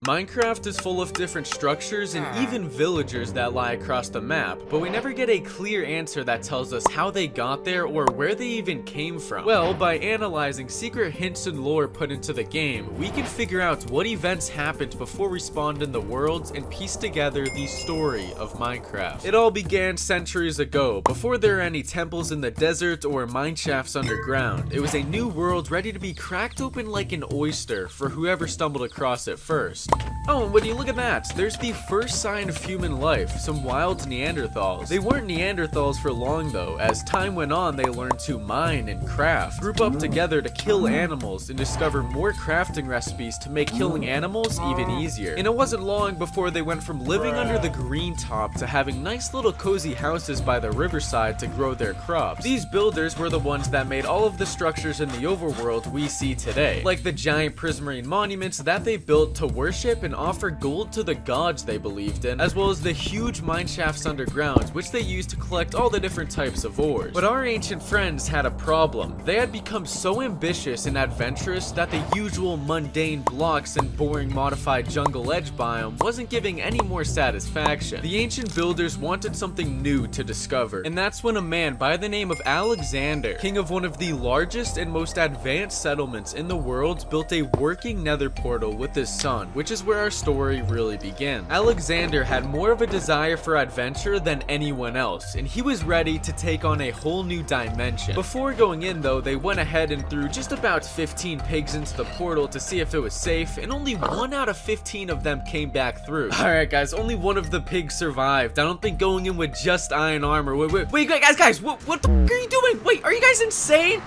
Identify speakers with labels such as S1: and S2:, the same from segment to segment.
S1: Minecraft is full of different structures and even villagers that lie across the map, but we never get a clear answer that tells us how they got there or where they even came from. Well, by analyzing secret hints and lore put into the game, we can figure out what events happened before we spawned in the worlds and piece together the story of Minecraft. It all began centuries ago, before there were any temples in the desert or mine shafts underground. It was a new world ready to be cracked open like an oyster for whoever stumbled across it first. Oh, and when you look at that, there's the first sign of human life, some wild Neanderthals. They weren't Neanderthals for long though. As time went on, they learned to mine and craft, group up together to kill animals, and discover more crafting recipes to make killing animals even easier. And it wasn't long before they went from living under the green top to having nice little cozy houses by the riverside to grow their crops. These builders were the ones that made all of the structures in the overworld we see today, like the giant prismarine monuments that they built to worship and offer gold to the gods they believed in, as well as the huge mine shafts underground, which they used to collect all the different types of ores. But our ancient friends had a problem. They had become so ambitious and adventurous that the usual mundane blocks and boring modified jungle edge biome wasn't giving any more satisfaction. The ancient builders wanted something new to discover, and that's when a man by the name of Alexander, king of one of the largest and most advanced settlements in the world, built a working nether portal with his son, which is where our story really begins. Alexander had more of a desire for adventure than anyone else, and he was ready to take on a whole new dimension. Before going in though, they went ahead and threw just about 15 pigs into the portal to see if it was safe, and only 1 out of 15 of them came back through. Alright guys, only 1 of the pigs survived. I don't think going in with just iron armor. Wait guys, what the f are you doing? Wait, are you guys insane?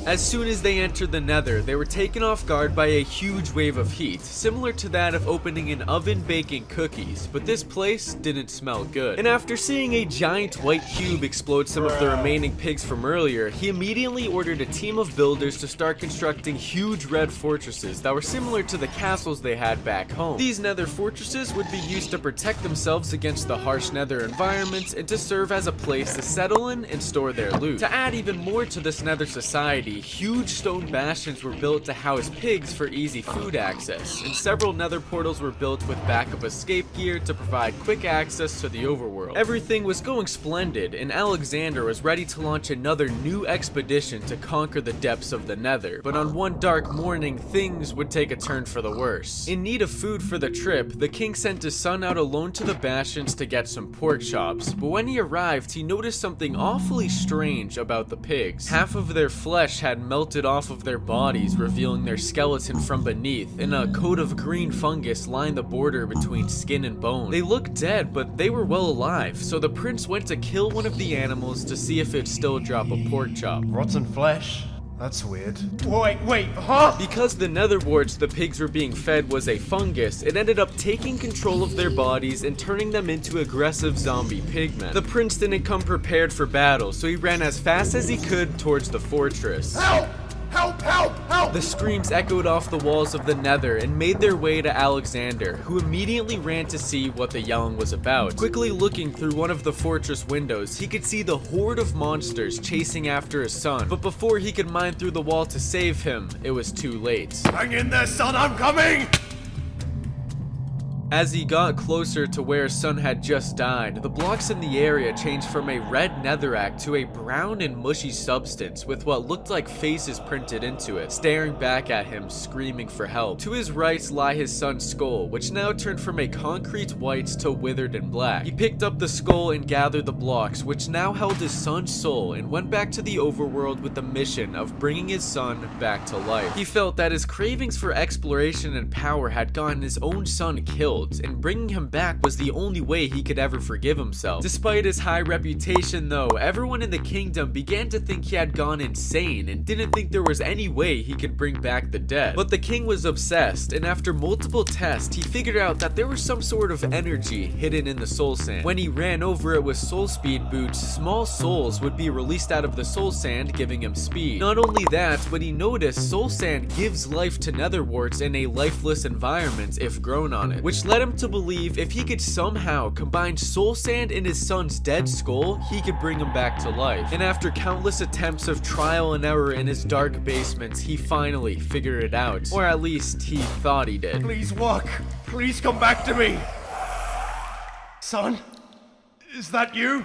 S1: As soon as they entered the nether, they were taken off guard by a huge wave of heat, similar to that of opening an oven baking cookies, but this place didn't smell good. And after seeing a giant white cube explode some of the remaining pigs from earlier, he immediately ordered a team of builders to start constructing huge red fortresses that were similar to the castles they had back home. These nether fortresses would be used to protect themselves against the harsh nether environment and to serve as a place to settle in and store their loot. To add even more to this nether society, huge stone bastions were built to house pigs for easy food access, and several nether portals were built with backup escape gear to provide quick access to the overworld. Everything was going splendid, and Alexander was ready to launch another new expedition to conquer the depths of the nether. But on one dark morning, things would take a turn for the worse. In need of food for the trip, the king sent his son out alone to the bastions to get some pork chops, but when he arrived, he noticed something awfully strange about the pigs. Half of their flesh had melted off of their bodies, revealing their skeleton from beneath, and a coat of green fungus lined the border between skin and bone. They looked dead, but they were well alive, so the prince went to kill one of the animals to see if it'd still drop a pork chop.
S2: Rotten flesh? That's weird. Wait, huh?
S1: Because the nether warts the pigs were being fed was a fungus, it ended up taking control of their bodies and turning them into aggressive zombie pigmen. The prince didn't come prepared for battle, so he ran as fast as he could towards the fortress.
S2: Help! Help! Help! Help!
S1: The screams echoed off the walls of the nether and made their way to Alexander, who immediately ran to see what the yelling was about. Quickly looking through one of the fortress windows, he could see the horde of monsters chasing after his son, but before he could mine through the wall to save him, it was too late.
S2: Hang in there, son, I'm coming!
S1: As he got closer to where his son had just died, the blocks in the area changed from a red netherrack to a brown and mushy substance with what looked like faces printed into it, staring back at him, screaming for help. To his right lie his son's skull, which now turned from a concrete white to withered and black. He picked up the skull and gathered the blocks, which now held his son's soul, and went back to the overworld with the mission of bringing his son back to life. He felt that his cravings for exploration and power had gotten his own son killed, and bringing him back was the only way he could ever forgive himself. Despite his high reputation though, everyone in the kingdom began to think he had gone insane and didn't think there was any way he could bring back the dead. But the king was obsessed, and after multiple tests, he figured out that there was some sort of energy hidden in the soul sand. When he ran over it with soul speed boots, small souls would be released out of the soul sand, giving him speed. Not only that, but he noticed soul sand gives life to nether warts in a lifeless environment if grown on it, which led him to believe if he could somehow combine soul sand in his son's dead skull, he could bring him back to life. And after countless attempts of trial and error in his dark basements, he finally figured it out. Or at least he thought he did.
S2: Please walk. Please come back to me. Son? Is that you?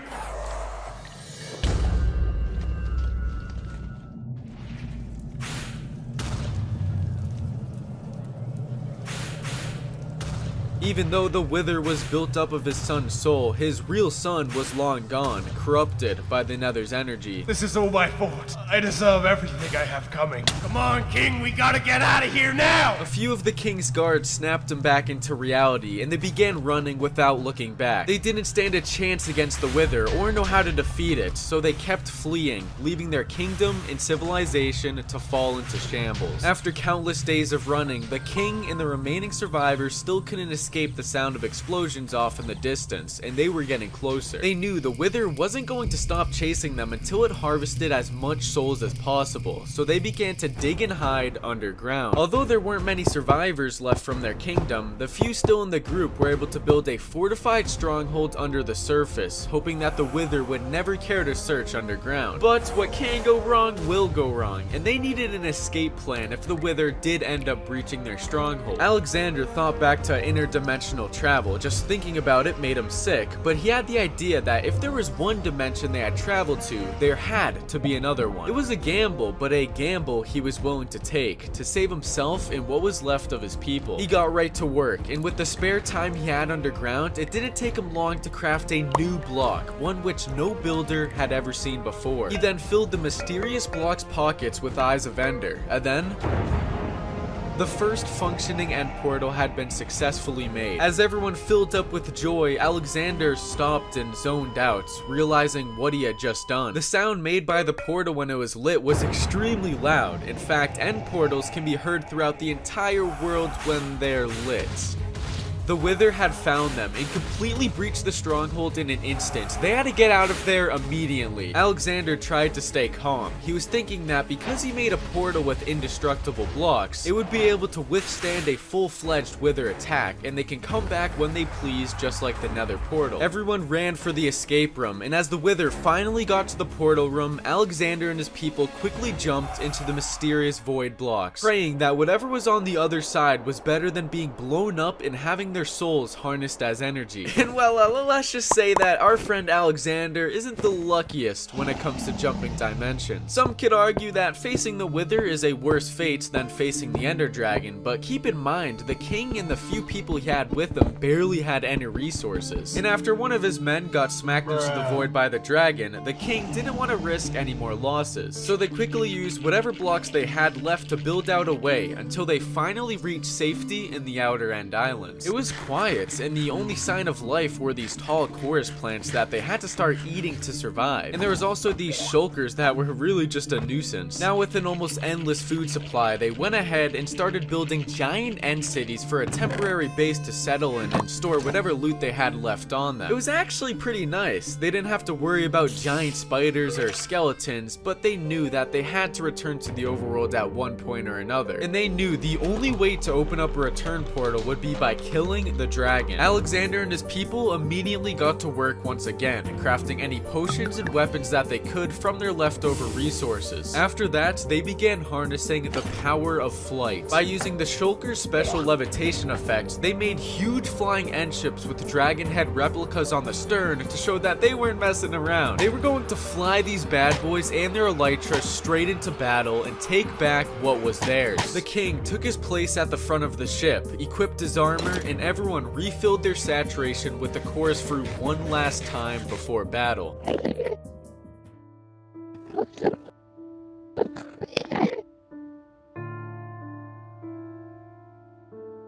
S1: Even though the Wither was built up of his son's soul, his real son was long gone, corrupted by the Nether's energy.
S2: This is all my fault. I deserve everything I have coming. Come on, King, we gotta get out of here now!
S1: A few of the king's guards snapped him back into reality, and they began running without looking back. They didn't stand a chance against the Wither or know how to defeat it, so they kept fleeing, leaving their kingdom and civilization to fall into shambles. After countless days of running, the king and the remaining survivors still couldn't escape the sound of explosions off in the distance, and they were getting closer. They knew the Wither wasn't going to stop chasing them until it harvested as much souls as possible, so they began to dig and hide underground. Although there weren't many survivors left from their kingdom, the few still in the group were able to build a fortified stronghold under the surface, hoping that the Wither would never care to search underground. But what can go wrong will go wrong, and they needed an escape plan if the Wither did end up breaching their stronghold. Alexander thought back to interdimensional travel. Just thinking about it made him sick, but he had the idea that if there was one dimension they had traveled to, there had to be another one. It was a gamble, but a gamble he was willing to take to save himself and what was left of his people. He got right to work, and with the spare time he had underground, it didn't take him long to craft a new block, one which no builder had ever seen before. He then filled the mysterious block's pockets with Eyes of Ender, and then the first functioning end portal had been successfully made. As everyone filled up with joy, Alexander stopped and zoned out, realizing what he had just done. The sound made by the portal when it was lit was extremely loud. In fact, end portals can be heard throughout the entire world when they're lit. The Wither had found them and completely breached the stronghold in an instant. They had to get out of there immediately. Alexander tried to stay calm. He was thinking that because he made a portal with indestructible blocks, it would be able to withstand a full-fledged Wither attack, and they can come back when they please, just like the Nether portal. Everyone ran for the escape room, and as the Wither finally got to the portal room, Alexander and his people quickly jumped into the mysterious void blocks, praying that whatever was on the other side was better than being blown up and having their souls harnessed as energy. And well, let's just say that our friend Alexander isn't the luckiest when it comes to jumping dimensions. Some could argue that facing the Wither is a worse fate than facing the Ender Dragon, but keep in mind, the king and the few people he had with him barely had any resources. And after one of his men got smacked into the void by the dragon, the king didn't want to risk any more losses, so they quickly used whatever blocks they had left to build out a way until they finally reached safety in the Outer End Islands. It was quiet, and the only sign of life were these tall chorus plants that they had to start eating to survive. And there was also these shulkers that were really just a nuisance. Now with an almost endless food supply, they went ahead and started building giant end cities for a temporary base to settle in and store whatever loot they had left on them. It was actually pretty nice. They didn't have to worry about giant spiders or skeletons, but they knew that they had to return to the overworld at one point or another. And they knew the only way to open up a return portal would be by killing the dragon. Alexander and his people immediately got to work once again, crafting any potions and weapons that they could from their leftover resources. After that, they began harnessing the power of flight. By using the Shulker's special levitation effect, they made huge flying end ships with dragon head replicas on the stern to show that they weren't messing around. They were going to fly these bad boys and their elytra straight into battle and take back what was theirs. The king took his place at the front of the ship, equipped his armor, and everyone refilled their saturation with the chorus fruit one last time before battle.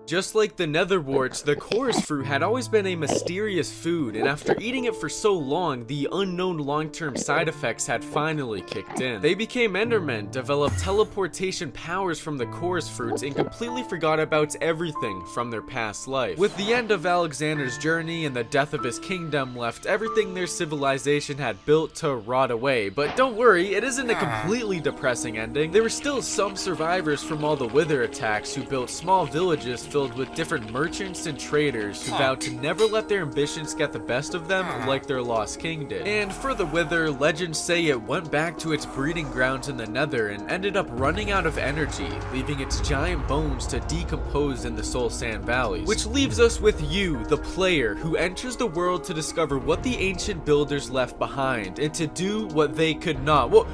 S1: Just like the netherwarts, the chorus fruit had always been a mysterious food, and after eating it for so long, the unknown long-term side effects had finally kicked in. They became Endermen, developed teleportation powers from the chorus fruits, and completely forgot about everything from their past life. With the end of Alexander's journey and the death of his kingdom left everything their civilization had built to rot away, but don't worry, it isn't a completely depressing ending. There were still some survivors from all the Wither attacks who built small villages filled filled with different merchants and traders who vowed to never let their ambitions get the best of them like their lost king did. And for the Wither, legends say it went back to its breeding grounds in the Nether and ended up running out of energy, leaving its giant bones to decompose in the Soul Sand Valleys. Which leaves us with you, the player, who enters the world to discover what the ancient builders left behind and to do what they could not. Whoa.